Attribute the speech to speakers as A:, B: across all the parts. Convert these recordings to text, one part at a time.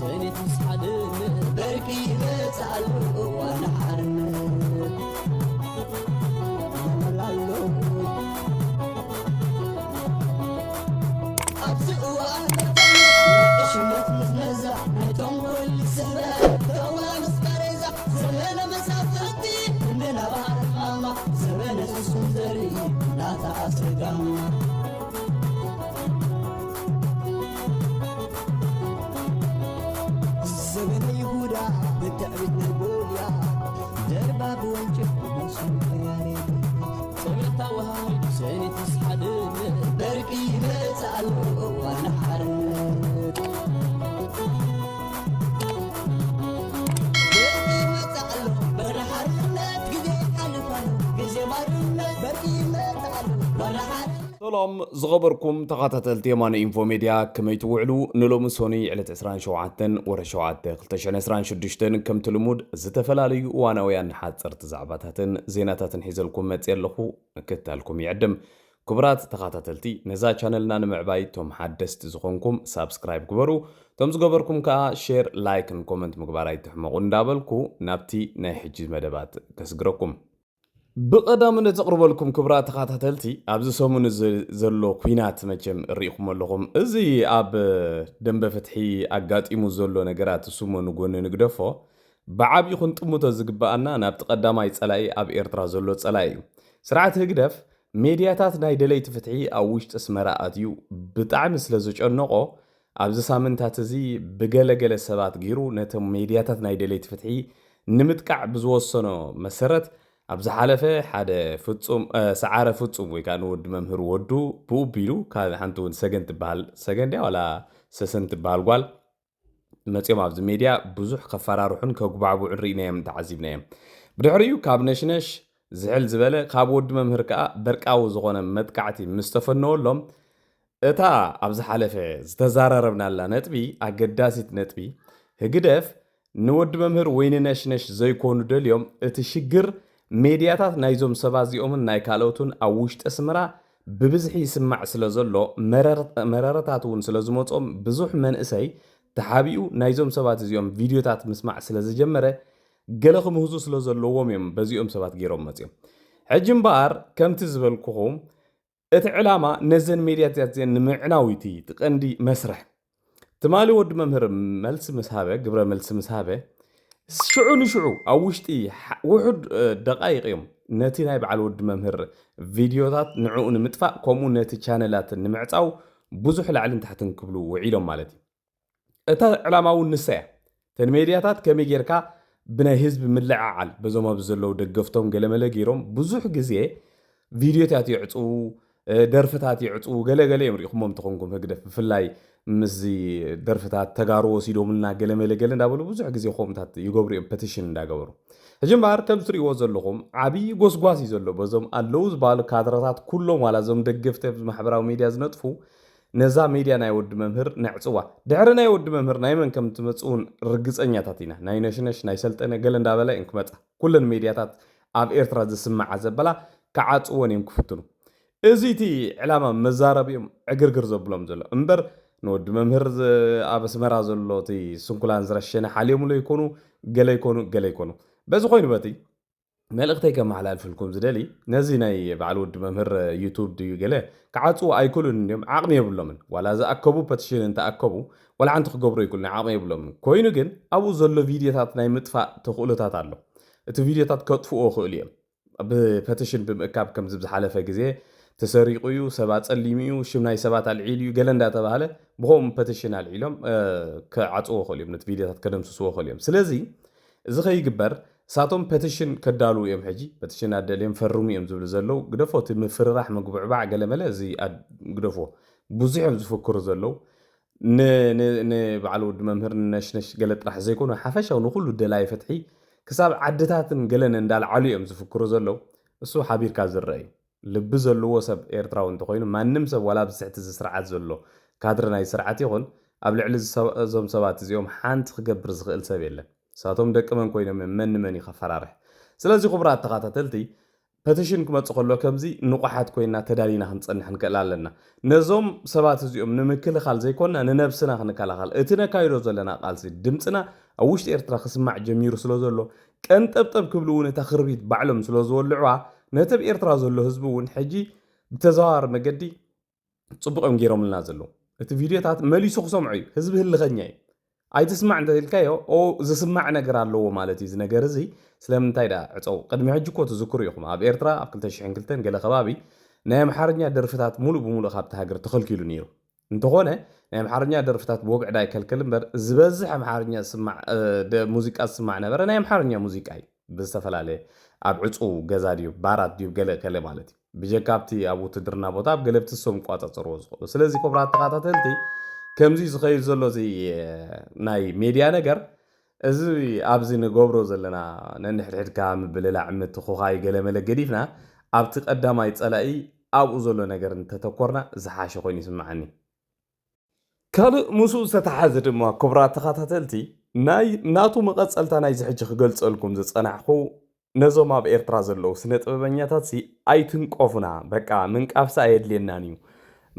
A: سنة مسحدن بركي بتعلو وانا حرن ملالو أبزقوا أهدف إشمت مزمزة نتم كل سنة دوا مسكرزة زمن مسافتي من بار ماما زمن سندري لا تعصقام زمن يهودا بالتأبيد نقوليا درباب وانجف ومسلم خياري زمن توهاي سنة تسحدن بركي بتعلو وانا حرن بركي بتعلو وانا حرن قدي حلفانو قزي مارن بركي بتعلو وانا حرن
B: سلام زغبركم تخاطتلت يمان انفو ميديا كما يتوعلو نلوم سوني على 27 ورا 2026 كم تلمود زتفلالي وانا ويان حاصر تزعباتاتن زيناتاتن حيزلكم متيلخو كتالكم يعدم كبرات تخاطتلتي نزا چانلنا نمعباي توم حدست زخونكم سابسكرايب كبرو توم زغبركم كا شير لايك كومنت مغباراي تحمقون دابلكو نابتي ناي حجز مدبات كسغركم بقدام نتقرب لكم كبرات تخاطتلتي ابز سومن زلو كوينات مچم ريخم لكم ازي اب دنب فتحي اغاطيمو زلو نغرات سومن غون نغدفو بعاب يخون طموت زغبانا ناب تقداماي صلاي اب ايرترا زلو صلاي سرعت هغدف ميدياتات ناي دليت فتحي او وشت اسمرااتيو بطعم سلازچنقو ابز سامنتات زي بغلغله سبات غيرو نتم ميدياتات ناي دليت فتحي نمتقع بزوسنو مسرت ابز حلفه حدا فصوم سعاره فصوم وي كان ود ممهر ودو بوبيلو كان حنتون سجنت بحال سجنديا ولا سسنت بحال قال مصيم ابز ميديا بزح خفراروحن كغبعبو عرينايم تعذيبنايم بدحريو كابنشنش زحل زبله كاب ود ممهر كا برقاو زغونه متقعتي مستفنولم اتا ابز حلفه زتزارربنالا نطبي اگداسيت نطبي هگدف نود ممهر ويننشنش زيكونو دليوم اتشجر ميدياتات نايزوم سبازيومن ناي كالوتون اوشت اسمرا ببزح يسمع سلازلو مرارتاتون سلازموصوم بزح منئسي تحابيو نايزوم سبات زيوم فيديوتات مسمع سلازجمره ገለኹም ህዙ ስለዘለዎም እዮም በዚኦም ሰባት ገይሮም መጽዮም ሕጅም ባር ከምቲ ዝበልኩኹም እቲ ዕላማ ነዘን ሚድያታት ዘን ንምዕናዊቲ ትቀንዲ መስርሕ ትማሊ ወድ መምህር መልስ መስሃበ ግብረ መልስ መስሃበ ሽዑ ንሽዑ ኣብ ውሽጢ ውሑድ ደቃይቅ እዮም ነቲ ናይ በዓል ወድ መምህር ቪድዮታት ንዕኡ ንምጥፋእ ከምኡ ነቲ ቻነላት ንምዕፃው ብዙሕ ላዕልን ታሕትን ክብሉ ውዒሎም ማለት እዩ እታ ዕላማ እውን ንሰያ ተን ሚድያታት ከመይ ጌርካ ብናይ ህዝቢ ምልዓዓል በዞም ኣብ ዘለው ደገፍቶም ገለመለ ገይሮም ብዙሕ ግዜ ቪድዮታት ይዕፁ ደርፍታት ይዕፁ ገለገለ እዮም ሪኹሞም ተኾንኩም ህግደፍ ብፍላይ ምዚ ደርፍታት ተጋሩ ወሲዶምልና ገለመለ ገለ እንዳበሉ ብዙሕ ግዜ ኾምታት ይገብሩ እዮም ፔቲሽን እንዳገበሩ እጅምባር ከም ትሪእዎ ዘለኹም ዓብይ ጎስጓስ እዩ ዘሎ በዞም ኣለው ዝበሃሉ ካድረታት ኩሎም ዋላ ዞም ደገፍቲ ማሕበራዊ ሚድያ ዝነጥፉ ነዛ ሚድያ ናይ ወዲ መምህር ነዕፅዋ ድሕሪ ናይ ወዲ መምህር ናይ መን ከም ትመፅውን ርግፀኛታት ኢና ናይ ነሽነሽ ናይ ሰልጠነ ገለ እንዳበለ እንክመፃ ኩለን ሚድያታት ኣብ ኤርትራ ዝስማዓ ዘበላ ከዓፅዎን እዮም ክፍትኑ እዚቲ ዕላማ መዛረብ እዮም ዕግርግር ዘብሎም ዘሎ እምበር ንወዲ መምህር ኣብ ኣስመራ ዘሎ እቲ ስንኩላን ዝረሸነ ሓልዮምሎ ይኮኑ ገለ ይኮኑ በዚ ኮይኑ በቲ መልእኽተይ ከመሓላልፍልኩም ዝደሊ ነዚ ናይ በዓል ወዲ መምህር ዩቱብ ድዩ ገለ ከዓፅዎ ኣይክሉን እዮም ዓቕሚ የብሎምን ዋላ ዝኣከቡ ፔቲሽን እንተኣከቡ ዋላ ሓንቲ ክገብሩ ይክሉን ዓቕሚ የብሎምን ኮይኑ ግን ኣብኡ ዘሎ ቪድዮታት ናይ ምጥፋእ ተኽእሎታት ኣሎ እቲ ቪድዮታት ከጥፍኦ ክእል እዮም ብፔቲሽን ብምእካብ ከም ዝሓለፈ ግዜ ተሰሪቁ እዩ ሰባት ጸሊሙ እዩ ሽም ናይ ሰባት ኣልዒሉ እዩ ገለ እንዳተባሃለ ብኸም ፔቲሽን ኣልዒሎም ከዓፅዎ ክእል እዮም ነቲ ቪድዮታት ከደምስስዎ ክእል እዮም ስለዚ እዚ ከይግበር ሳቶም ፔቲሽን ከዳሉ እዮም ሕጂ ፔቲሽን ኣደልዮም ፈርሙ እዮም ዝብሉ ዘለው ግደፎ እቲ ምፍርራሕ መግቡዕባዕ ገለመለ እዚ ግደፎ ብዙሕም ዝፍክሩ ዘለው ንበዓል ወዲ መምህር ነሽነሽ ገለ ጥራሕ ዘይኮኑ ሓፈሻው ንኩሉ ደላይ ፈትሒ ክሳብ ዓድታትን ገለን እንዳልዓሉ እዮም ዝፍክሩ ዘለው እሱ ሓቢርካ ዝረአ እዩ ልቢ ዘለዎ ሰብ ኤርትራዊ እንተኮይኑ ማንም ሰብ ዋላ ብስሕቲ ዝስርዓት ዘሎ ካድረ ናይ ስርዓት ይኹን ኣብ ልዕሊ እዞም ሰባት እዚኦም ሓንቲ ክገብር ዝኽእል ሰብ የለን ሳቶም ደቂ መን ኮይኖም መን ይኸፈራርሕ ስለዚ ክቡራት ተኸታተልቲ ፐቲሽን ክመጽእ ከሎ ከምዚ ንቑሓት ኮይና ተዳሊና ክንጸንሕ ንክእል ኣለና ነዞም ሰባት እዚኦም ንምክልኻል ዘይኮንና ንነብስና ክንከላኸል እቲ ነካይዶ ዘለና ቃልሲ ድምፅና ኣብ ውሽጢ ኤርትራ ክስማዕ ጀሚሩ ስለ ዘሎ ቀንጠብጠብ ክብሉ እውን እታ ክርቢት ባዕሎም ስለ ዝወልዕዋ ነቲ ኣብ ኤርትራ ዘሎ ህዝቢ እውን ሕጂ ብተዘዋዋሪ መገዲ ጽቡቆም ገይሮምልና ዘለዉ እቲ ቪድዮታት መሊሱ ክሰምዑ እዩ ህዝቢ ህልኸኛ እዩ ኣይትስማዕ እንተኢልካዮ ዝስማዕ ነገር ኣለዎ ማለት እዩ እዚ ነገር እዚ ስለምንታይ ዳ ዕፀው ቅድሚ ሕጂ እኮ ትዝክሩ ኢኹም ኣብ ኤርትራ ኣብ 2002 ገለ ከባቢ ናይ ኣምሓርኛ ደርፍታት ሙሉእ ብሙሉእ ካብቲ ሃገር ተኸልኪሉ ነይሩ እንተኾነ ናይ ኣምሓርኛ ደርፍታት ብወግዕዳ ኣይከልክል እምበር ዝበዝሕ ኣምሓርኛ ሙዚቃ ዝስማዕ ነበረ ናይ ኣምሓርኛ ሙዚቃ እዩ ብዝተፈላለየ ኣብ ዕፁው ገዛ ድዩ ባራት ድዩ ገለ ከለ ማለት እዩ ብጀካ ኣብቲ ኣብ ውትድርና ቦታ ኣብ ገለ ብትሶም ቋፀፅርዎ ዝኽእሉ ስለዚ ክቡራት ተኸታተልቲ ከምዚ ዝኸይድ ዘሎ እዚ ናይ ሜድያ ነገር እዚ ኣብዚ ንገብሮ ዘለና ነንሕድሕድካ ምብልላዕ ምትኹኻይ ገለ መለ ገዲፍና ኣብቲ ቀዳማይ ፀላኢ ኣብኡ ዘሎ ነገር እንተተኮርና ዝሓሸ ኮይኑ ይስማዓኒ ካልእ ምስኡ ዝተተሓዘ ድማ ክቡራት ተኸታተልቲ ናቱ መቐፀልታ ናይ ዝሕጂ ክገልፀልኩም ዝፀናሕኹ ነዞም ኣብ ኤርትራ ዘለዉ ስነ ጥበበኛታት ኣይትንቆፉና በቃ ምንቃፍሳ ኣየድልየናን እዩ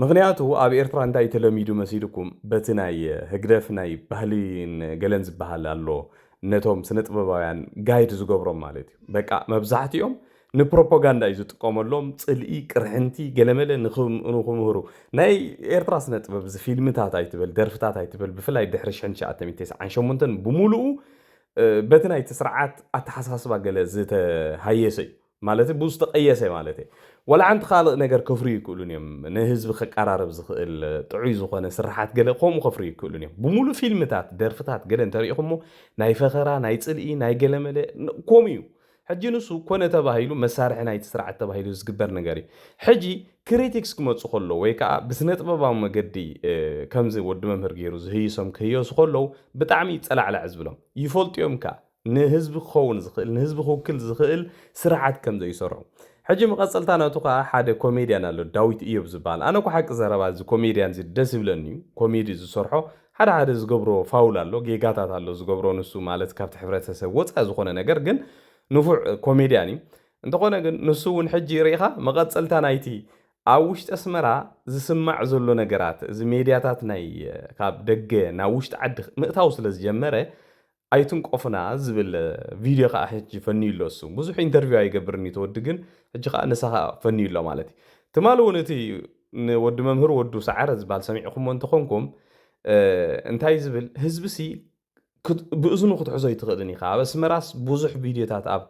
B: ምክንያቱ ኣብ ኤርትራ እንታይ ተለሚዱ መሲልኩም በቲ ናይ ህግደፍ ናይ ባህሊን ገለን ዝበሃል ኣሎ ነቶም ስነ ጥበባውያን ጋይድ ዝገብሮም ማለት እዩ በቃ መብዛሕትኦም ንፕሮፓጋንዳ እዩ ዝጥቀመሎም ፅልኢ ቅርሕንቲ ገለመለ ንኽምህሩ ናይ ኤርትራ ስነ ጥበብ ፊልምታት ኣይትበል ደርፍታት ኣይትበል ብፍላይ ድሕሪ 1998 ብምሉኡ በቲ ናይቲ ስርዓት ኣተሓሳስባ ገለ ዝተሃየሰ እዩ ማለት ብዝተቀየሰ ማለት እዩ ወላ ዓንቲ ካልእ ነገር ከፍሪ ይክእሉን እዮም ንህዝቢ ከቀራረብ ዝኽእል ጥዑይ ዝኾነ ስራሓት ገለ ከምኡ ከፍሪ ይክእሉን እዮም ብምሉእ ፊልምታት ደርፍታት ገለ እንተሪኢኹሞ ናይ ፈኸራ ናይ ፅልኢ ናይ ገለመለ ከምኡ እዩ ሕጂ ንሱ ኮነ ተባሂሉ መሳርሒ ናይቲ ስርዓት ተባሂሉ ዝግበር ነገር እዩ ሕጂ ክሪቲክስ ክመፁ ከሎ ወይ ከዓ ብስነ ጥበባዊ መገዲ ከምዚ ወዲ መምህር ገይሩ ዝህይሶም ክህየሱ ከለዉ ብጣዕሚ ይፀላዕላዕ ዝብሎም ይፈልጥዮም ከዓ ንህዝቢ ክኸውን ዝኽእል ንህዝቢ ክውክል ዝኽእል ስርዓት ከም ዘይሰርሑ ሕጂ መቐፀልታ ናቱ ከዓ ሓደ ኮሜድያን ኣሎ ዳዊት እዮብ ዝበሃል ኣነ እኮ ሓቂ ዘረባ እዚ ኮሜድያን እዚ ደስ ይብለኒ እዩ ኮሜዲ ዝሰርሖ ሓደ ዝገብሮ ፋውል ኣሎ ጌጋታት ኣሎ ዝገብሮ ንሱ ማለት ካብቲ ሕብረተሰብ ወፃኢ ዝኾነ ነገር ግን ንፉዕ ኮሜድያን እዩ እንተኾነ ግን ንሱ እውን ሕጂ ርኢኻ መቐፀልታ ናይቲ ኣብ ውሽጢ ኣስመራ ዝስማዕ ዘሎ ነገራት እዚ ሜድያታት ናይ ካብ ደገ ናብ ውሽጢ ዓዲ ምእታው ስለ ዝጀመረ ኣይትንቆፍና ዝብል ቪድዮ ከዓ ሕጂ ፈንዩሎ እሱ ብዙሕ ኢንተርቪው ኣይገብርኒ ተወዲ ግን ሕጂ ከዓ ንሳኻ ፈንዩሎ ማለት እዩ ትማል እውን እቲ ንወዲ መምህር ወዱ ሰዓረ ዝበሃል ሰሚዕኹሞ እንትኾንኩም እንታይ ዝብል ህዝቢ ብእዝኑ ክትሕዞ ይትኽእልን ኢኻ ኣብ ኣስመራስ ብዙሕ ቪድዮታት ኣብ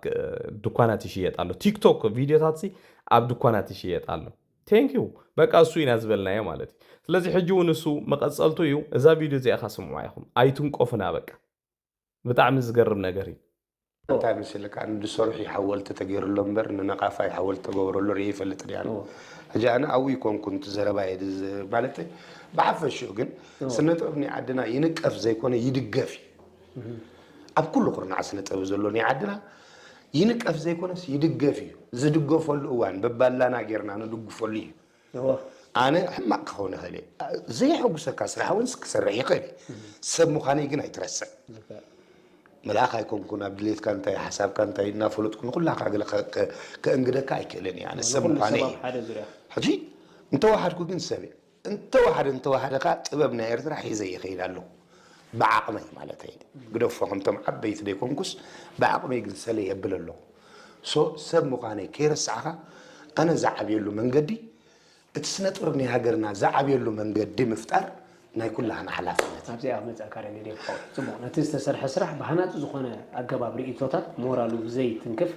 B: ድኳናት ይሽየጥ ኣሎ ቲክቶክ ቪድዮታት ኣብ ድኳናት ይሽየጥ ኣሎ ቴንክዩ በቃ እሱ ኢና ዝበልናዮ ማለት እዩ ስለዚ ሕጂ እውን እሱ መቐፀልቱ እዩ እዛ ቪድዮ እዚኣ ካ ስምዑ ኢኹም ኣይትንቆፍና በቃ ብጣዕሚ ዝገርም ነገር እዩ
C: እንታይ መስለካ ንድሰርሑ ይሓወልቲ ተገይሩሎ እምበር ንነቓፋይ ሓወልቲ ተገብረሉ ርየ ይፈልጥ ድያ ሕጂ ኣነ ኣብኡ ይኮንኩን ትዘረባ የድ ማለት ብሓፈሽኡ ግን ስነ ጥበብ ናይ ዓድና ይንቀፍ ዘይኮነ ይድገፍ ኣብ ኩሉ ቁርናዕ ስነ ጥበብ ዘሎ ናይ ዓድና ይንቀፍ ዘይኮነስ ይድገፍ እዩ ዝድገፈሉ እዋን በባላና ጌርና ንድግፈሉ እዩ ኣነ ሕማቅ ክኸውን ይኽእል ዘይሐጉሰካ ስራሕ እውን ክሰርሕ ይኽእል ሰብ ምዃነይ ግን ኣይትረስዕ መልኣኽ ኣይኮንኩን ኣብ ድሌትካ እንታይ ሓሳብካ እንታይ እናፈለጥኩ ንኩላካ ገለ ከእንግደካ ኣይክእልን እየ ኣነ ሰብ ምዃነ እዩ ሕጂ እንተዋሓድኩ ግን ሰብ እንተዋሓደካ ጥበብ ናይ ኤርትራ ሒዘ ይኸይድ ኣለሁ بعقمي مالتي قدو فهم تم عبيت دي كونكوس بعقمي قل سلي يبل الله سو سب مقاني كيرس عها أنا زعب يلو من قدي تسنت ورني هاجرنا زعب يلو من قدي مفتر ناي كلها أنا حلافة
D: أبزي أحمد أكارني دي بحول سمو نتيجة سرح سرح بحنات زخونة أجاب بريئتوتات مورالو زي تنكف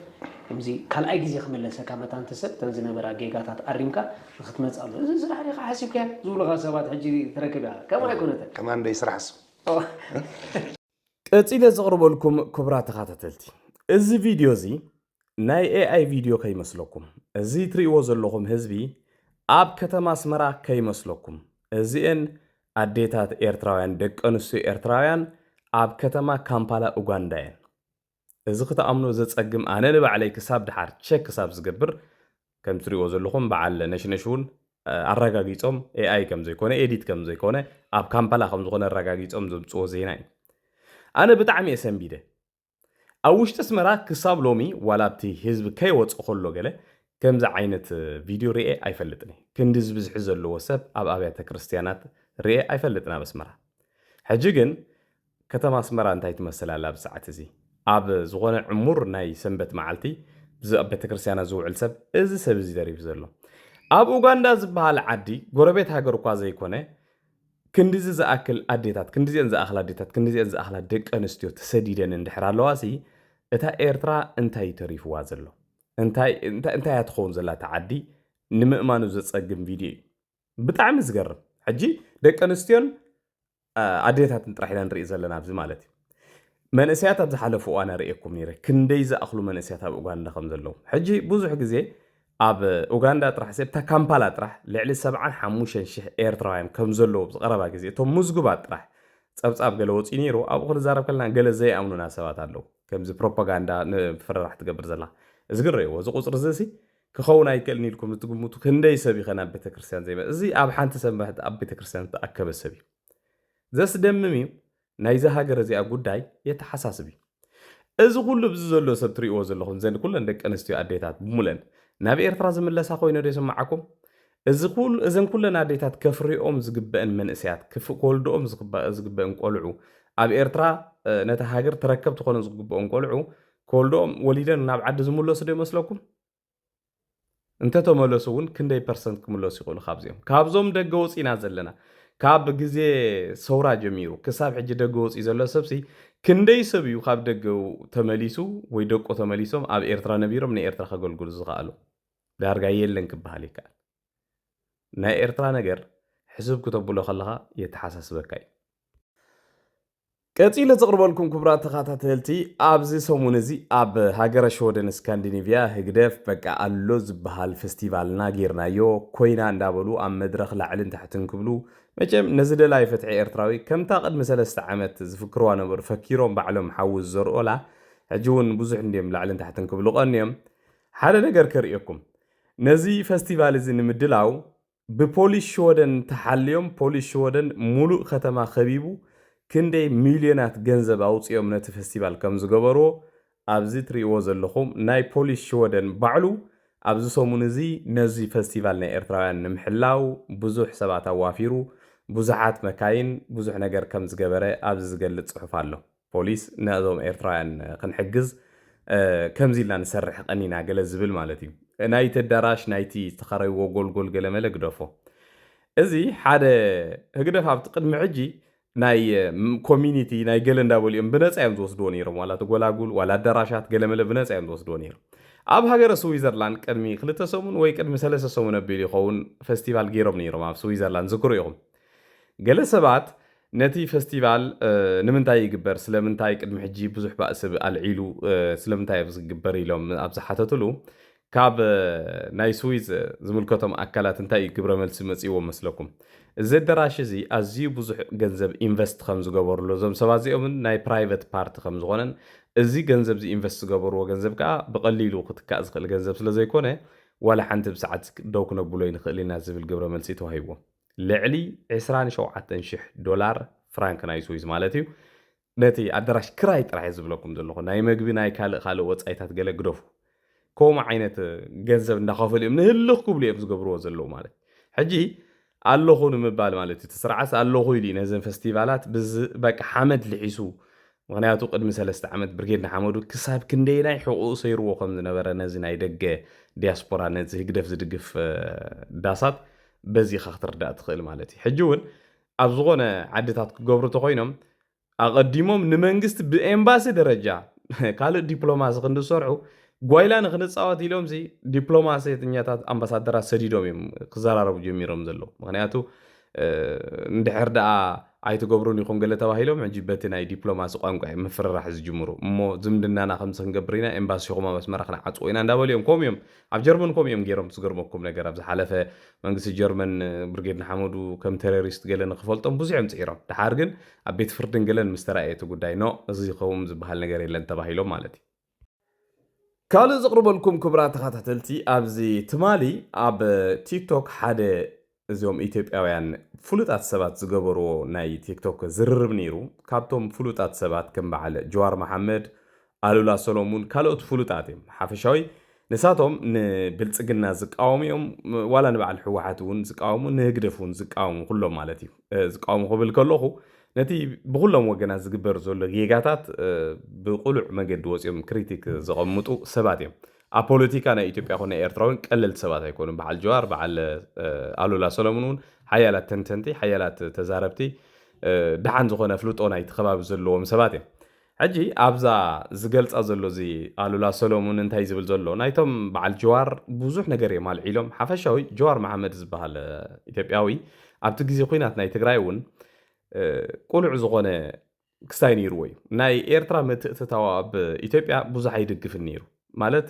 D: امزي كان أي جزء خمل لسه كمتان تسد تنزل برا جيجاتات أريمكا ختمت الله سرح لي حاسب كان زول غاسبات حجي تركبها كم يكون
C: كمان ده يسرح
B: ቀፂለ ዘቕርበልኩም ክቡራት ተኸታተልቲ እዚ ቪድዮ እዚ ናይ ኤአይ ቪድዮ ከይመስለኩም እዚ ትሪእዎ ዘለኹም ህዝቢ ኣብ ከተማ ኣስመራ ከይመስለኩም እዚአን ኣዴታት ኤርትራውያን ደቂ ኣንስትዮ ኤርትራውያን ኣብ ከተማ ካምፓላ ኡጋንዳ እየን እዚ ክትኣምኑ ዘፀግም ኣነ ንባዕለይ ክሳብ ድሓር ቼክ ክሳብ ዝገብር ከም ትሪእዎ ዘለኹም በዓል ነሽነሽውን ኣረጋጊፆም ኤአይ ከም ዘይኮነ ኤዲት ከም ዘይኮነ ኣብ ካምፓላ ከም ዝኾነ ኣረጋጊፆም ዘምፅዎ ዜና እዩ ኣነ ብጣዕሚ እየ ሰንቢደ ኣብ ውሽጢ ኣስመራ ክሳብ ሎሚ ዋላ ኣብቲ ህዝቢ ከይወፅእ ከሎ ገለ ከምዚ ዓይነት ቪድዮ ርኤ ኣይፈልጥኒ ክንዲ ዝበዝሕ ዘለዎ ሰብ ኣብ ኣብያተ ክርስቲያናት ርኤ ኣይፈልጥና በስመራ ሕጂ ግን ከተማ ኣስመራ እንታይ ትመስል ኣላ ብሰዓት እዚ ኣብ ዝኾነ ዕሙር ናይ ሰንበት መዓልቲ ኣብ ቤተ ክርስቲያናት ዝውዕል ሰብ እዚ ሰብ እዚ ደሪፍ ዘሎ ኣብ ኡጋንዳ ዝበሃል ዓዲ ጎረቤት ሃገር እኳ ዘይኮነ ክንዲዚ ዝኣክል ኣዴታት ክንዲዚአን ዝኣኽላ ኣዴታት ክንዲዚአን ዝኣኽላ ደቂ ኣንስትዮ ተሰዲደን እንድሕር ኣለዋሲ እታ ኤርትራ እንታይ ተሪፍዋ ዘሎ እንታይ እያ ትኸውን ዘላ ተዓዲ ንምእማኑ ዘፀግም ቪድዮ እዩ ብጣዕሚ ዝገርም ሕጂ ደቂ ኣንስትዮን ኣዴታትን ጥራሕ ኢና ንርኢ ዘለና ኣብዚ ማለት እዩ መንእሰያት ኣብ ዝሓለፉ እዋን ርኤኩም ነይረ ክንደይ ዝኣኽሉ መንእሰያት ኣብ ኡጋንዳ ከም ዘለዉ ሕጂ ብዙሕ ግዜ ኣብ ኡጋንዳ ጥራሕ ሰብታ ካምፓላ ጥራሕ ልዕሊ 75,000 ኤርትራውያን ከም ዘለዉ ብዝቐረባ ግዜ እቶም ምዝጉባት ጥራሕ ፀብፃብ ገለ ወፂ ነይሩ ኣብኡ ክንዛረብ ከለና ገለ ዘይኣምኑና ሰባት ኣለዉ ከምዚ ፕሮፓጋንዳ ንፍርራሕ ትገብር ዘላ እዚ ግን ርእይዎ እዚ ቁፅሪ እዚ ክኸውን ኣይክእልን ኢልኩም ዝትግምቱ ክንደይ ሰብ ይኸና ኣብ ቤተክርስትያን ዘይመ እዚ ኣብ ሓንቲ ሰንበት ኣብ ቤተክርስትያን ዝተኣከበ ሰብ እዩ ዘስደምም እዩ ናይዚ ሃገር እዚኣ ጉዳይ የተሓሳስብ እዩ እዚ ኩሉ ብዚ ዘሎ ሰብ ትሪእዎ ዘለኹም ዘን ኩለን ደቂ ኣንስትዮ ኣዴታት ብሙለን ናብ ኤርትራ ዝምለሳ ኮይኑ ዶ ይስማዓኩም እዘን ኩለን ኣዴታት ከፍሪኦም ዝግበአን መንእሰያት ክወልድኦም ዝግበአን ቆልዑ ኣብ ኤርትራ ነታ ሃገር ተረከብቲ ኮነ ዝግበኦም ቆልዑ ከወልድኦም ወሊደን ናብ ዓዲ ዝምለሱ ዶ ይመስለኩም እንተተመለሱ እውን ክንደይ ፐርሰንት ክምለሱ ይኽእሉ ካብዚኦም ካብዞም ደገ ወፂና ዘለና ካብ ግዜ ሰውራ ጀሚሩ ክሳብ ሕጂ ደገ ወፂ ዘሎ ሰብሲ ክንደይ ሰብ እዩ ካብ ደገ ተመሊሱ ወይ ደቆ ተመሊሶም ኣብ ኤርትራ ነቢሮም ናይ ኤርትራ ከገልግሉ ዝኽኣሉ ዳርጋ የለን ክበሃል ይከኣል ናይ ኤርትራ ነገር ሕሱብ ክተብሎ ከለኻ የተሓሳስበካ እዩ ቀፂለ ዘቕርበልኩም ክቡራት ተኸታተልቲ ኣብዚ ሰሙን እዚ ኣብ ሃገረ ሸወደን ስካንዲኔቪያ ህግደፍ በቃ ኣሎ ዝበሃል ፌስቲቫልና ጌርናዮ ኮይና እንዳበሉ ኣብ መድረኽ ላዕልን ታሕትን ክብሉ መቸም ነዚ ደላይ ፍትሒ ኤርትራዊ ከምታ ቅድሚ 3 ዓመት ዝፍክርዋ ነበሩ ፈኪሮም ባዕሎም ሓውዝ ዘርኦላ ሕጂ እውን ብዙሕ እንዲዮም ላዕልን ታሕትን ክብሉ ቀኒዮም ሓደ ነገር ከርእየኩም ነዚ ፌስቲቫል እዚ ንምድላው ብፖሊስ ሸወደን ተሓልዮም ፖሊስ ሸወደን ሙሉእ ከተማ ከቢቡ ክንደይ ሚልዮናት ገንዘብ ኣውፅኦም ነቲ ፌስቲቫል ከም ዝገበርዎ ኣብዚ ትሪእዎ ዘለኹም ናይ ፖሊስ ሸወደን ባዕሉ ኣብዚ ሰሙን እዚ ነዚ ፌስቲቫል ናይ ኤርትራውያን ንምሕላው ብዙሕ ሰባት ኣዋፊሩ ብዙሓት መካይን ብዙሕ ነገር ከም ዝገበረ ኣብዚ ዝገልጽ ጽሑፍ ኣሎ ፖሊስ ነዞም ኤርትራውያን ክንሕግዝ ከምዚ ኢልና ንሰርሕ ቀኒና ገለ ዝብል ማለት እዩ ናይቲ ኣዳራሽ ናይቲ ዝተኸረይዎ ጎልጎል ገለ መለ ግደፎ እዚ ሓደ ህግደፍ ኣብቲ ቅድሚ ሕጂ ናይ ኮሚኒቲ ናይ ገለ እንዳበሊኦም ብነፃ እዮም ዝወስድዎ ነይሮም ዋላ ተጎላጉል ዋላ ኣዳራሻት ገለ መለ ብነፃ እዮም ዝወስድዎ ነይሮም ኣብ ሃገረ ስዊዘርላንድ ቅድሚ 2 ሰሙን ወይ ቅድሚ 3 ሰሙን ኣቢሉ ይኸውን ፌስቲቫል ገይሮም ነይሮም ኣብ ስዊዘርላንድ ዝክሩ ኢኹም ገለ ሰባት ነቲ ፌስቲቫል ንምንታይ ይግበር ስለምንታይ ቅድሚ ሕጂ ብዙሕ ባእሲ ኣልዒሉ ስለምንታይ ኣብ ዝግበር ኢሎም ኣብ ዝሓተትሉ ካብ ናይ ስዊዝ ዝምልከቶም ኣካላት እንታይ ግብረ መልሲ መፂዎም መስለኩም እዚ ኣዳራሽ እዚ ኣዝዩ ብዙሕ ገንዘብ ኢንቨስት ከም ዝገበሩሉ እዞም ሰባት እዚኦም ናይ ፕራይቬት ፓርቲ ከም ዝኾነን እዚ ገንዘብ ኢንቨስት ዝገበርዎ ገንዘብ ከዓ ብቐሊሉ ክትካእ ዝኽእል ገንዘብ ስለ ዘይኮነ ዋላ ሓንቲ ብሰዓት ደው ክነብሎ ይንኽእል ኢና ዝብል ግብረ መልሲ ተዋሂቦ ልዕሊ $27,000 ፍራንክ ናይ ስዊዝ ማለት እዩ ነቲ ኣዳራሽ ክራይ ጥራሕ ዝብለኩም ዘለኹ ናይ መግቢ ናይ ካልእ ወፃኢታት ገለ ግደፉ ከምኡ ዓይነት ገንዘብ እንዳኸፈሉ እዮም ንህልኽ ክብሉ እዮም ዝገብርዎ ዘለዉ ማለት ሕጂ ኣለኹ ንምባል ማለት እዩ ተስርዓስ ኣለኹ ኢሉ ነዘን ፌስቲቫላት በቃ ሓመድ ልሒሱ ምክንያቱ ቅድሚ 3 ዓመት ብርጌድና ሓመዱ ክሳብ ክንደይናይ ሕቁኡ ሰይርዎ ከም ዝነበረ ነዚ ናይ ደገ ዲያስፖራ ነዚ ህግደፍ ዝድግፍ ዳሳት በዚኻ ክትርዳእ ትኽእል ማለት እዩ ሕጂ እውን ኣብ ዝኾነ ዓድታት ክገብሩ ተኮይኖም ኣቐዲሞም ንመንግስቲ ብኤምባሲ ደረጃ ካልእ ዲፕሎማሲ ክንድሰርሑ ጓይላ ንክንፃወት ኢሎም ዲፕሎማሲተኛታት ኣምባሳደራት ሰዲዶም እዮም ክዘራረቡ ጀሚሮም ዘለዉ ምክንያቱ እንድሕር ደኣ ኣይትገብሩን ኢኹም ገለ ተባሂሎም ሕጂ በቲ ናይ ዲፕሎማሲ ቋንቋ ምፍርራሕ ዝጅምሩ እሞ ዝምድናና ከምዚ ክንገብር ኢና ኤምባሲ ኹማ መስመራ ክነዓፅዎ ኢና እንዳበሉ እዮም ከምኡ እዮም ኣብ ጀርመን ከምኡ እዮም ገይሮም ዝገርመኩም ነገር ኣብ ዝሓለፈ መንግስቲ ጀርመን ብርጌድ ንሓመዱ ከም ቴሮሪስት ገለ ንክፈልጦም ብዙሖም ፅዒሮም ድሓር ግን ኣብ ቤት ፍርድን ገለን ምስ ተረኣየ እቲ ጉዳይ ኖ እዚ ከምኡ ዝበሃል ነገር የለን ተባሂሎም ማለት እዩ ካልእ ዘቕርበልኩም ክቡራት ተኸታተልቲ ኣብዚ ትማሊ ኣብ ቲክቶክ ሓደ እዚኦም ኢትዮጵያውያን ፍሉጣት ሰባት ዝገበርዎ ናይ ቲክቶክ ዝርርብ ነይሩ ካብቶም ፍሉጣት ሰባት ከም በዓል ጀዋር መሓመድ ኣሉላ ሰሎሙን ካልኦት ፍሉጣት እዮም ሓፈሻዊ ንሳቶም ንብልጽግና ዝቃወምዮም ዋላ ንበዓል ሕወሓት እውን ዝቃወሙ ንህግደፍ እውን ዝቃወሙ ኩሎም ማለት እዩ ዝቃወሙ ክብል ከለኹ ነቲ ብኩሎም ወገናት ዝግበር ዘሎ ጌጋታት ብቁሉዕ መገዲ ወፂኦም ክሪቲክ ዘቐምጡ ሰባት እዮም ኣብ ፖለቲካ ናይ ኢትዮጵያ ኮነ ኤርትራ እውን ቀለልቲ ሰባት ኣይኮኑን በዓል ጀዋር በዓል ኣሉላ ሰሎሞን እውን ሓያላት ተንተንቲ ሓያላት ተዛረብቲ ድሓን ዝኾነ ፍልጦ ናይቲ ከባቢ ዘለዎም ሰባት እዮም ሕጂ ኣብዛ ዝገልጻ ዘሎ እዚ ኣሉላ ሰሎሞን እንታይ ዝብል ዘሎ ናይቶም በዓል ጀዋር ብዙሕ ነገር እዮም ኣልዒሎም ሓፈሻዊ ጀዋር መሓመድ ዝበሃል ኢትዮጵያዊ ኣብቲ ግዜ ኩናት ናይ ትግራይ እውን ቁሉዕ ዝኾነ ክስታይ ነይርዎ እዩ ናይ ኤርትራ ምትእትታዋ ኣብ ኢትዮጵያ ብዙሕ ኣይድግፍን ነይሩ ማለት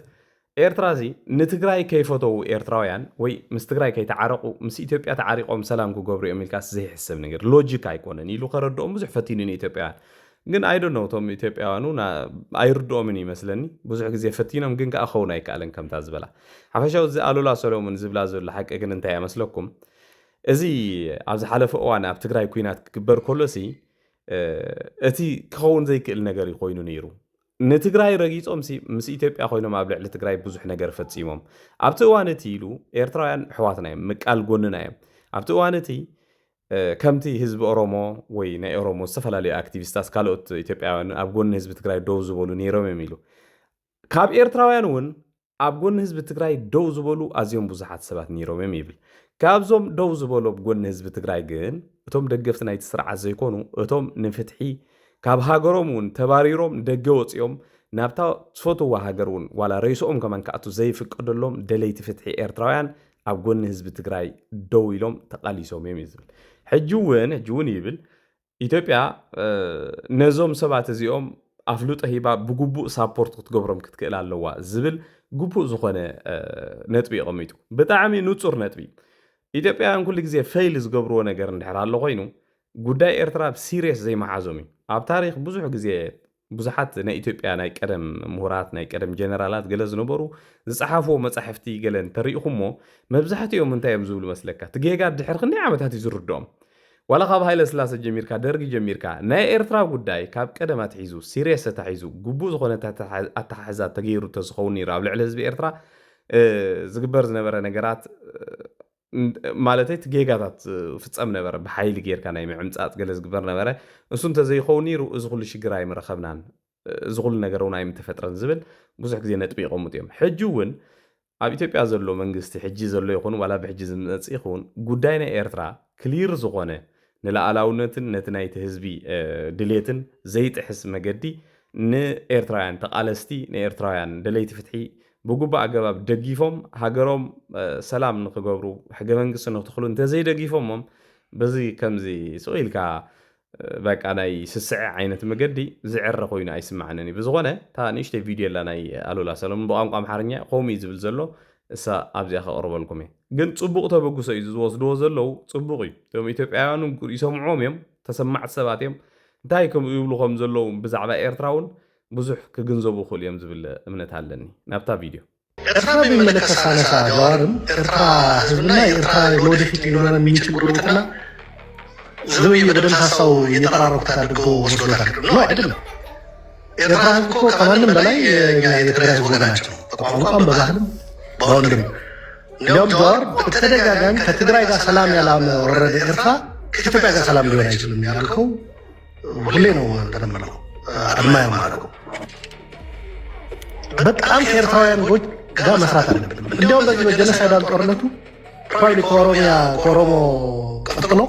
B: ኤርትራ እዚ ንትግራይ ከይፈተው ኤርትራውያን ወይ ምስ ትግራይ ከይተዓረቁ ምስ ኢትዮጵያ ተዓሪቆም ሰላም ክገብሩ እዮም ኢልካስ ዘይሕሰብ ነገር ሎጂክ ኣይኮነን ኢሉ ከረድኦም ብዙሕ ፈቲኑን ኢትዮጵያውያን ግን ኣይዶ ነው ቶም ኢትዮጵያውያኑ ኣይርድኦምን ይመስለኒ ብዙሕ ግዜ ፈቲኖም ግን ከኣኸውን ኣይከኣለን ከምታ ዝበላ ሓፈሻዊ እዚ ኣሉላ ሰሎሞን ዝብላ ዘሎ ሓቂ ግን እንታይ ኣመስለኩም እዚ ኣብ ዝሓለፈ እዋን ኣብ ትግራይ ኩናት ክግበር ከሎሲ እቲ ክኸውን ዘይክእል ነገር ኮይኑ ነይሩ ንትግራይ ረጊጾም ምስ ኢትዮጵያ ኮይኖም ኣብ ልዕሊ ትግራይ ብዙሕ ነገር ፈጺሞም ኣብቲ እዋን እቲ ኢሉ ኤርትራውያን ሕዋትና እዮም ምቃል ጎንና እዮም ኣብቲ እዋን እቲ ከምቲ ህዝቢ ኦሮሞ ወይ ናይ ኦሮሞ ዝተፈላለዩ ኣክቲቪስታት ካልኦት ኢትዮጵያውያን ኣብ ጎኒ ህዝቢ ትግራይ ደው ዝበሉ ነይሮም እዮም ኢሉ ካብ ኤርትራውያን እውን ኣብ ጎኒ ህዝቢ ትግራይ ደው ዝበሉ ኣዝዮም ብዙሓት ሰባት ነይሮም እዮም ይብል ካብዞም ደው ዝበሉ ኣብ ጎኒ ህዝቢ ትግራይ ግን እቶም ደገፍቲ ናይቲ ስርዓት ዘይኮኑ እቶም ንፍትሒ ካብ ሃገሮም እውን ተባሪሮም ደገ ወፂኦም ናብታ ዝፈትዋ ሃገር እውን ዋላ ረይሶኦም ከማን ከኣቱ ዘይፍቀደሎም ደለይቲ ፍትሒ ኤርትራውያን ኣብ ጎኒ ህዝቢ ትግራይ ደው ኢሎም ተቃሊሶም እዮም ዝብል ሕጂ እውን ይብል ኢትዮጵያ ነዞም ሰባት እዚኦም ኣፍሉጦ ሂባ ብግቡእ ሳፖርት ክትገብሮም ክትክእል ኣለዋ ዝብል ግቡእ ዝኾነ ነጥቢ ይቐሚጡ ብጣዕሚ ንጹር ነጥቢ ኢትዮጵያውያን ኩሉ ግዜ ፌይል ዝገብርዎ ነገር እንድሕር ኣሎ ኮይኑ ጉዳይ ኤርትራ ሲሪየስ ዘይመሓዞም እዩ ኣብ ታሪክ ብዙሕ ግዜ ብዙሓት ናይ ኢትዮጵያ ናይ ቀደም ምሁራት ናይ ቀደም ጀነራላት ገለ ዝነበሩ ዝፀሓፍዎ መጻሕፍቲ ገለ እንተሪኢኹሞ መብዛሕትኦም እንታይ እዮም ዝብሉ መስለካ ትጌጋ ድሕር ክንደይ ዓመታት እዩ ዝርድኦም ዋላ ካብ ሃይለ ስላሴ ጀሚርካ ደርጊ ጀሚርካ ናይ ኤርትራ ጉዳይ ካብ ቀደም ኣትሒዙ ሲሪየስ ተታሒዙ ግቡእ ዝኾነ ኣተሓሕዛ ተገይሩ ተዝኸውን ነይሩ ኣብ ልዕሊ ህዝቢ ኤርትራ ዝግበር ዝነበረ ነገራት ማለተይ ትጌጋታት ፍጸም ነበረ ብሓይሊ ጌርካ ናይ ምዕምጻጽ ገለ ዝግበር ነበረ እሱ እንተዘይኸውን ነይሩ እዚ ኩሉ ሽግር ኣይምረኸብናን እዚ ኩሉ ነገር እውን ኣይምተፈጥረን ዝብል ብዙሕ ግዜ ነጥቢ ይቐምጡ እዮም ሕጂ እውን ኣብ ኢትዮጵያ ዘሎ መንግስቲ ሕጂ ዘሎ ይኹን ዋላ ብሕጂ ዝመጽእ ይኹን ጉዳይ ናይ ኤርትራ ክሊር ዝኾነ ንላዕላውነትን ነቲ ናይቲ ህዝቢ ድሌትን ዘይጥሕስ መገዲ ንኤርትራውያን ተቃለስቲ ንኤርትራውያን ደለይቲ ፍትሒ ብጉባእ ኣገባብ ደጊፎም ሃገሮም ሰላም ንክገብሩ ሕገ መንግስቲ ንክትኽሉ እንተዘይደጊፎሞም በዚ ከምዚ ስኢልካ በቃ ናይ ስስዕ ዓይነት መገዲ ዝዕረ ኮይኑ ኣይስማዕነን ብዝኾነ እታ ንእሽተይ ቪድዮ ላ ናይ ኣሉላ ሰሎሞን ብቋንቋ ኣምሓርኛ ከምኡ እዩ ዝብል ዘሎ እሳ ኣብዚኣ ከቕርበልኩም እየ ግን ፅቡቕ ተበግሶ እዩ ዝወስድዎ ዘለው ፅቡቕ እዩ እቶም ኢትዮጵያውያኑ ይሰምዖም እዮም ተሰማዕቲ ሰባት እዮም እንታይ ከም ይብሉ ከም ዘለው ብዛዕባ ኤርትራ እውን ብዙሕ ክግንዘቡ ክእሉ እዮም ዝብል እምነት ኣለኒ ናብታ ቪድዮ
E: ኤርትራ በሚመለከት ሳነሳ ጀዋርም ኤርትራ ህዝብና የኤርትራ ለወደፊት ሊኖረን የሚችል ጉርብትና ዝም ብዬ በደንብ ሀሳቡ እየጠራረኩት አድርገው ወስዶታል ነው አይደለም ኤርትራ ህዝብ እኮ ከማንም በላይ የትግራይ ህዝብ ወገናቸው በቋንቋም በባህልም በወንድም እንዲያውም ጀዋር በተደጋጋሚ ከትግራይ ጋር ሰላም ያላወረደ ኤርትራ ከኢትዮጵያ ጋር ሰላም ሊሆን አይችልም ያልከው ሁሌ ነው ተለመነው አድማ ያማረው በጣም ከኤርትራውያን ጋር መስራት አለብን እንዲያውም በዚህ በጀነሳይዳል ጦርነቱ ፕሮባብሊ ከኦሮሞ ቀጥሎ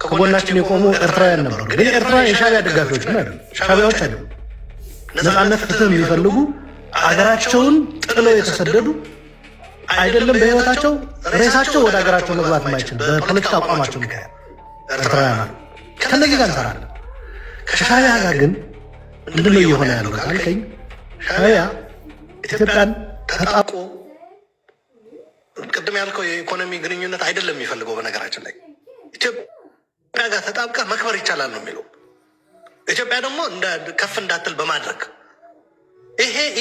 E: ከጎናችን የቆሙ ኤርትራውያን ነበሩ ግን ኤርትራ የሻዕቢያ ደጋፊዎች አይደሉም ሻዕቢያዎች አይደሉም ነፃነት ፍትህ የሚፈልጉ አገራቸውን ጥለው የተሰደዱ አይደለም በህይወታቸው ሬሳቸው ወደ አገራቸው መግባት የማይችል በፖለቲካ አቋማቸው ምክንያት ኤርትራውያን ከነዚህ ጋር እንሰራለን ከሻዕቢያ ጋር ግን ምንድነው እየሆነ ያለው ካልከኝ ሻዕቢያ ኢትዮጵያን ተጣቆ ቅድም ያልከው የኢኮኖሚ ግንኙነት አይደለም የሚፈልገው በነገራችን ላይ ኢትዮጵያ ጋር ተጣብቃ መክበር ይቻላል ነው የሚለው ኢትዮጵያ ደግሞ ከፍ እንዳትል በማድረግ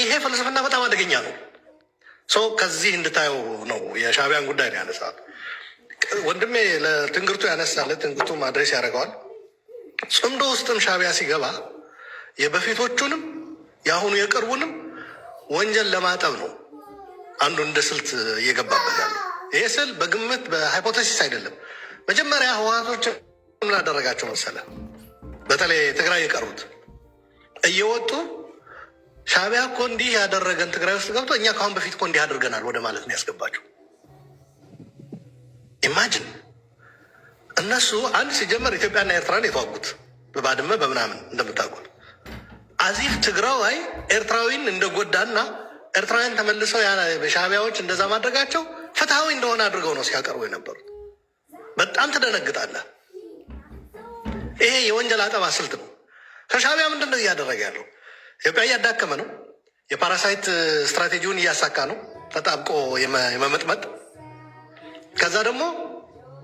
E: ይሄ ፍልስፍና በጣም አደገኛ ነው ሰው ከዚህ እንድታየው ነው የሻዕቢያን ጉዳይ ነው ያነሳል ወንድሜ ለትንግርቱ ያነሳለ ትንግርቱ ማድረስ ያደርገዋል ጽምዶ ውስጥም ሻዕቢያ ሲገባ የበፊቶቹንም የአሁኑ የቅርቡንም ወንጀል ለማጠብ ነው አንዱ እንደ ስልት እየገባበት ያለው። ይሄ ስል በግምት በሃይፖቴሲስ አይደለም። መጀመሪያ ህወሓቶች ምን አደረጋቸው መሰለ? በተለይ ትግራይ የቀሩት እየወጡ ሻዕቢያ እኮ እንዲህ ያደረገን ትግራይ ውስጥ ገብቶ እኛ ከአሁን በፊት እኮ እንዲህ አድርገናል ወደ ማለት ነው ያስገባቸው። ኢማጅን እነሱ አንድ ሲጀመር ኢትዮጵያና ኤርትራን የተዋጉት በባድመ በምናምን እንደምታውቁት አዚፍ ትግራዋይ ኤርትራዊን እንደጎዳና ኤርትራውያን ተመልሰው ሻዕቢያዎች እንደዛ ማድረጋቸው ፍትሐዊ እንደሆነ አድርገው ነው ሲያቀርቡ የነበሩት። በጣም ትደነግጣለህ። ይሄ የወንጀል አጠባ ስልት ነው። ከሻዕቢያ ምንድን ነው እያደረገ ያለው? ኢትዮጵያ እያዳከመ ነው። የፓራሳይት ስትራቴጂውን እያሳካ ነው፣ ተጣብቆ የመመጥመጥ ከዛ ደግሞ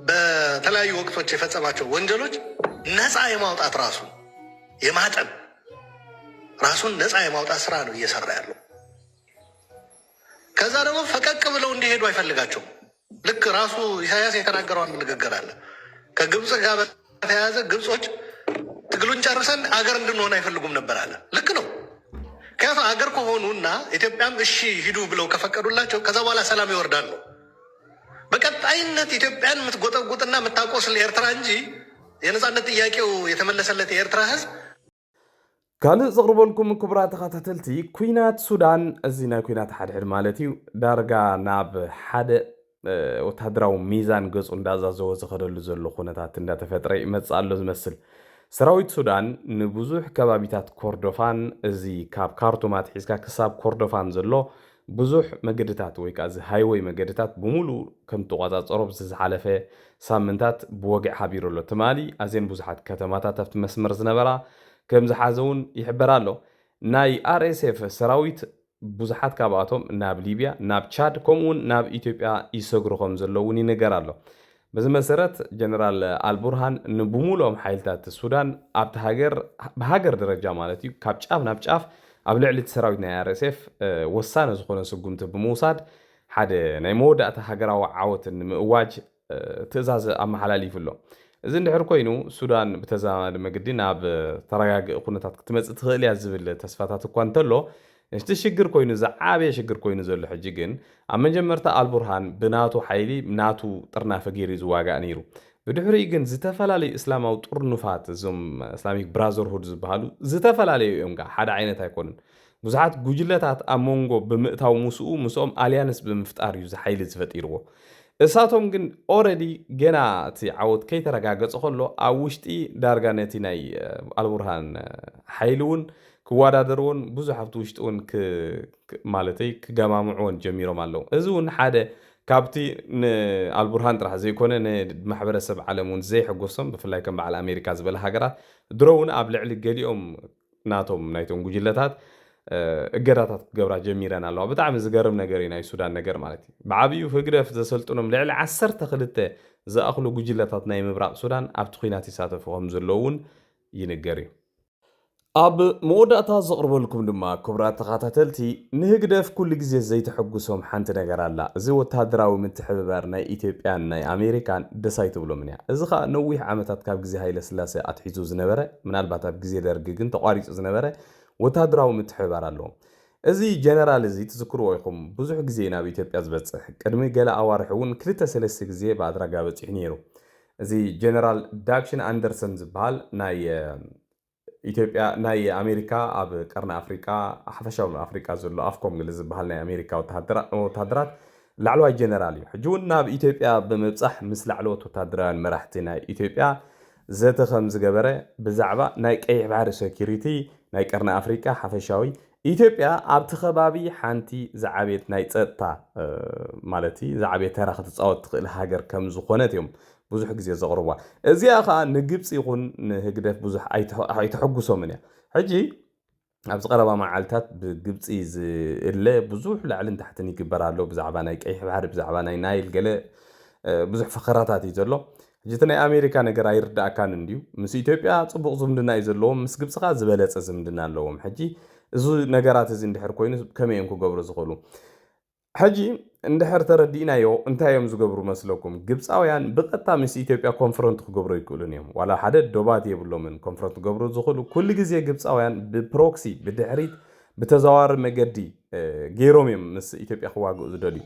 E: በተለያዩ ወቅቶች የፈጸማቸው ወንጀሎች ነፃ የማውጣት ራሱን ነፃ የማውጣት ስራ ነው እየሰራ ያለው። ከዛ ደግሞ ፈቀቅ ብለው እንዲሄዱ አይፈልጋቸውም። ልክ ራሱ ኢሳያስ የተናገረው አንድ ንግግር አለ። ከግብፅ ጋር በተያያዘ ግብጾች ትግሉን ጨርሰን አገር እንድንሆን አይፈልጉም ነበር አለ። ልክ ነው። ምክንያቱም አገር ከሆኑና ኢትዮጵያም እሺ ሂዱ ብለው ከፈቀዱላቸው ከዛ በኋላ ሰላም ይወርዳል ነው። በቀጣይነት ኢትዮጵያን የምትጎጠጉጥና የምታቆስል ኤርትራ እንጂ የነፃነት ጥያቄው የተመለሰለት የኤርትራ ህዝብ
B: ካልእ ዘቕርበልኩም ክቡራት ተኸታተልቲ ኩናት ሱዳን እዚ ናይ ኩናት ሓድሕድ ማለት እዩ ዳርጋ ናብ ሓደ ወታደራዊ ሚዛን ገጹ እንዳዛዘወ ዝኸደሉ ዘሎ ኩነታት እንዳተፈጥረ ይመጽእ ኣሎ ዝመስል ሰራዊት ሱዳን ንብዙሕ ከባቢታት ኮርዶፋን እዚ ካብ ካርቱማት ሒዝካ ክሳብ ኮርዶፋን ዘሎ ብዙሕ መገድታት ወይ ከዓ እዚ ሃይወይ መገድታት ብሙሉ ከም ተቆጻጸሮ ዝሓለፈ ሳምንታት ብወግዕ ሓቢሩ ኣሎ። ትማሊ ኣዝየን ብዙሓት ከተማታት ኣብቲ መስመር ዝነበራ ከም ዝሓዘውን ይሕበር ኣሎ። ናይ RSF ሰራዊት ብዙሓት ካብኣቶም ናብ ሊብያ ናብ ቻድ ከምኡውን ናብ ኢትዮጵያ ይሰግሩ ከም ዘለውን ይነገር ኣሎ። በዚ መሰረት ጀነራል አልቡርሃን ንብሙሉኦም ሓይልታት ሱዳን ኣብቲ ብሃገር ደረጃ ማለት እዩ ካብ ጫፍ ናብ ጫፍ ኣብ ልዕሊ ሰራዊት ናይ RSF ወሳነ ዝኾነ ስጉምቲ ብምውሳድ ሓደ ናይ መወዳእታ ሃገራዊ ዓወት ንምእዋጅ ትእዛዝ ኣመሓላሊፉ ኣሎ። እዚ እንድሕር ኮይኑ ሱዳን ብተዛማዲ መግዲ ናብ ተረጋግእ ኩነታት ክትመጽእ ትኽእል እያ ዝብል ተስፋታት እኳ እንተሎ እቲ ሽግር ኮይኑ ዝዓበየ ሽግር ኮይኑ ዘሎ ሕጂ ግን ኣብ መጀመርታ አልቡርሃን ብናቱ ሓይሊ ናቱ ጥርናፈ ገይሩ ዝዋጋእ ነይሩ። ብድሕሪኡ ግን ዝተፈላለዩ እስላማዊ ጥርኑፋት እዞም እስላሚክ ብራዘርሁድ ዝበሃሉ ዝተፈላለዩ እዮም ጋ ሓደ ዓይነት ኣይኮኑን። ብዙሓት ጉጅለታት ኣብ መንጎ ብምእታው ምስኦም ኣልያንስ ብምፍጣር እዩ ዝሓይሊ ዝፈጢርዎ። እሳቶም ግን ኦረዲ ገና እቲ ዓወት ከይተረጋገጸ ከሎ ኣብ ውሽጢ ዳርጋ ነቲ ናይ አልቡርሃን ሓይሊ እውን ክወዳደርዎን ብዙሕ ኣብቲ ውሽጢ እውን ማለተይ ክገማምዕዎን ጀሚሮም ኣለዉ። እዚ እውን ሓደ ካብቲ ንአልቡርሃን ጥራሕ ዘይኮነ ንማሕበረሰብ ዓለም እውን ዘይሕጎሶም ብፍላይ ከም በዓል ኣሜሪካ ዝበለ ሃገራት ድሮ እውን ኣብ ልዕሊ ገሊኦም ናይቶም ጉጅለታት እገዳታት ክገብራ ጀሚረን ኣለዋ። ብጣዕሚ ዝገርም ነገር እዩ ናይ ሱዳን ነገር ማለት እዩ። ብዓብዩ ህግደፍ ዘሰልጥኖም ልዕሊ 12 ዝኣኽሉ ጉጅለታት ናይ ምብራቕ ሱዳን ኣብቲ ኩናት ይሳተፉ ከም ዘለዉ እውን ይንገር እዩ። ኣብ መወዳእታ ዘቕርበልኩም ድማ ክቡራት ተኸታተልቲ ንህግደፍ ኩሉ ግዜ ዘይተሐጉሶም ሓንቲ ነገር ኣላ። እዚ ወታደራዊ ምትሕብባር ናይ ኢትዮጵያን ናይ ኣሜሪካን ደሳይ ትብሎም እያ። እዚ ከዓ ነዊሕ ዓመታት ካብ ግዜ ሃይለ ስላሴ ኣትሒዙ ዝነበረ ምናልባት ኣብ ግዜ ደርጊ ግን ተቋሪፁ ዝነበረ ወታደራዊ ምትሕብባር ኣለዎም። እዚ ጀነራል እዚ ትዝክርዎ ኢኹም ብዙሕ ግዜ ናብ ኢትዮጵያ ዝበፅሕ ቅድሚ ገለ ኣዋርሒ እውን 2-3 ግዜ ብኣድራጋ በፂሑ ነይሩ። እዚ ጀነራል ዳክሽን ኣንደርሰን ዝበሃል ናይ ኢትዮጵያ ናይ ኣሜሪካ ኣብ ቀርኒ ኣፍሪካ ሓፈሻዊ ኣፍሪካ ዘሎ ኣፍኮም ግለ ዝበሃል ናይ ኣሜሪካ ወታደራት ላዕለዋይ ጀነራል እዩ። ሕጂ እውን ናብ ኢትዮጵያ ብምብፃሕ ምስ ላዕለዎት ወታደራውያን መራሕቲ ናይ ኢትዮጵያ ዘተ ከም ዝገበረ ብዛዕባ ናይ ቀይሕ ባሕሪ ሴኪሪቲ ናይ ቀርኒ ኣፍሪካ ሓፈሻዊ ኢትዮጵያ ኣብቲ ከባቢ ሓንቲ ዝዓቤት ናይ ፀጥታ ማለት ዝዓቤት ተራ ክትፃወት ትኽእል ሃገር ከም ዝኾነት እዮም ብዙሕ ግዜ ዘቕርቧ። እዚኣ ከዓ ንግብፂ ይኹን ንህግደፍ ብዙሕ ኣይተሐጉሶምን እያ። ሕጂ ኣብዚ ቀረባ መዓልትታት ብግብፂ ዝእለ ብዙሕ ላዕልን ታሕትን ይግበር ኣሎ ብዛዕባ ናይ ቀይሕ ባሕሪ ብዛዕባ ናይ ናይል ገለ ብዙሕ ፈኸራታት እዩ ዘሎ። ሕጂ እቲ ናይ ኣሜሪካ ነገር ኣይርዳእካን እንድዩ ምስ ኢትዮጵያ ፅቡቕ ዝምድና እዩ ዘለዎም፣ ምስ ግብፂ ከዓ ዝበለፀ ዝምድና ኣለዎም። ሕጂ እዚ ነገራት እዚ እንድሕር ኮይኑ ከመይ እዮም ክገብሩ ዝኽእሉ? ሕጂ እንድሕር ተረዲእናዮ እንታይ እዮም ዝገብሩ መስለኩም? ግብፃውያን ብቐጥታ ምስ ኢትዮጵያ ኮንፈረንት ክገብሩ ይክእሉን እዮም። ዋላ ሓደ ዶባት የብሎምን ኮንፈረንት ክገብሩ ዝኽእሉ ኩሉ ግዜ ግብፃውያን ብፕሮክሲ ብድሕሪት ብተዘዋዋሪ መገዲ ገይሮም እዮም ምስ ኢትዮጵያ ክዋግኡ ዝደልዩ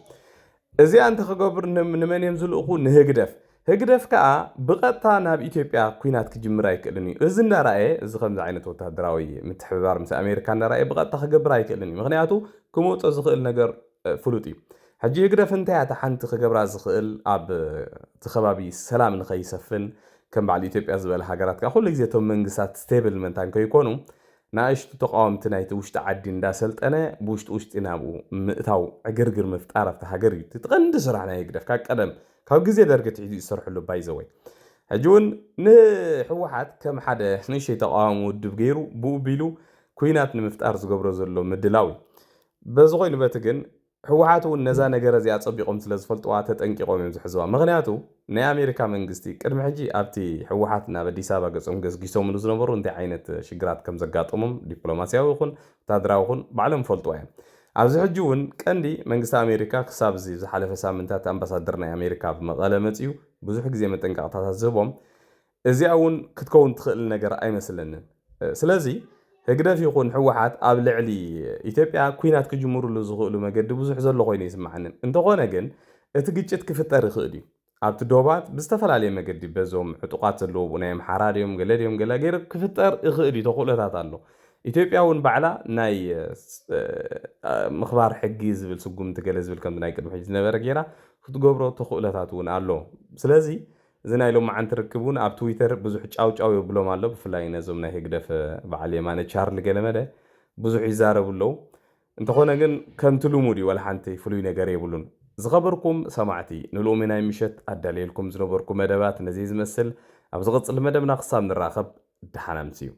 B: እዚኣ እንተ ክገብር ንመን እዮም ዝልእኹ ንህግደፍ ህግደፍ ከዓ ብቐጥታ ናብ ኢትዮጵያ ኩናት ክጅምር ኣይክእልን እዩ እዚ እንዳረኣየ እዚ ከምዚ ዓይነት ወታደራዊ ምትሕብባር ምስ ኣሜሪካ እንዳረኣየ ብቐጥታ ክገብር ኣይክእልን እዩ ምክንያቱ ክመውፅእ ዝኽእል ነገር ፍሉጥ እዩ ሕጂ ህግደፍ እንታይ እታ ሓንቲ ክገብራ ዝኽእል ኣብ እቲ ከባቢ ሰላም ንኸይሰፍን ከም በዓል ኢትዮጵያ ዝበለ ሃገራት ከዓ ኩሉ ግዜ እቶም መንግስታት ስቴብል መንታን ከይኮኑ ንኣሽቱ ተቃወምቲ ናይቲ ውሽጢ ዓዲ እንዳሰልጠነ ብውሽጢ ናብኡ ምእታው ዕግርግር ምፍጣር ኣብቲ ሃገር እዩ እቲ ቀንዲ ስራሕ ናይ ህግደፍ ካብ ቀደም ካብ ግዜ ደርጊ ትሒዙ ይሰርሕሉ ባይዘወይ ሕጂ እውን ንሕወሓት ከም ሓደ ንእሽተይ ተቃዋሚ ውድብ ገይሩ ብኡ ቢሉ ኩናት ንምፍጣር ዝገብሮ ዘሎ ምድላው በዚ ኮይኑ በቲ ግን ሕወሓት እውን ነዛ ነገር እዚኣ ፀቢቆም ስለ ዝፈልጥዋ ተጠንቂቆም እዮም ዝሕዝዋ ምክንያቱ ናይ ኣሜሪካ መንግስቲ ቅድሚ ሕጂ ኣብቲ ሕወሓት ናብ ኣዲስ ኣበባ ገጾም ገዝጊሶምሉ ዝነበሩ እንታይ ዓይነት ሽግራት ከም ዘጋጠሞም ዲፕሎማስያዊ ይኹን ወታደራዊ ይኹን ባዕሎም ፈልጥዋ እዮም ኣብዚ ሕጂ እውን ቀንዲ መንግስቲ ኣሜሪካ ክሳብ እዚ ዝሓለፈ ሳምንታት ኣምባሳደር ናይ ኣሜሪካ ብመቐለ መፅዩ ብዙሕ ግዜ መጠንቀቕታታት ዝህቦም እዚኣ እውን ክትከውን ትኽእል ነገር ኣይመስለንን ስለዚ ህግደፍ ይኹን ሕወሓት ኣብ ልዕሊ ኢትዮጵያ ኩናት ክጅምሩሉ ዝኽእሉ መገዲ ብዙሕ ዘሎ ኮይኑ ይስምዓንን እንተኾነ ግን እቲ ግጭት ክፍጠር ይኽእል እዩ ኣብቲ ዶባት ብዝተፈላለየ መገዲ በዞም ሕጡቃት ዘለዎ ናይ ኣምሓራ ድዮም ገለ ድዮም ገለ ገይሩ ክፍጠር ይኽእል እዩ ተኽእሎታት ኣሎ ኢትዮጵያ እውን ባዕላ ናይ ምኽባር ሕጊ ዝብል ስጉምቲ ገለ ዝብል ከምቲ ናይ ቅድሚ ሕጂ ዝነበረ ጌራ ክትገብሮ ተኽእሎታት እውን ኣሎ ስለዚ እዚ ናይ ሎም መዓንቲ ርክብ እውን ኣብ ትዊተር ብዙሕ ጫውጫው የብሎም ኣሎ ብፍላይ ነዞም ናይ ህግደፍ በዓል የማነ ቻርሊ ገለመደ ብዙሕ ይዛረቡ ኣለዉ እንተኾነ ግን ከምቲ ልሙድ እዩ ወላ ሓንቲ ፍሉይ ነገር የብሉን ዝኸበርኩም ሰማዕቲ ንልኡሚ ናይ ምሸት ኣዳልየልኩም ዝነበርኩ መደባት ነዚ ዝመስል ኣብ ዝቕፅል መደብና ክሳብ ንራኸብ ድሓና ምስ እዩ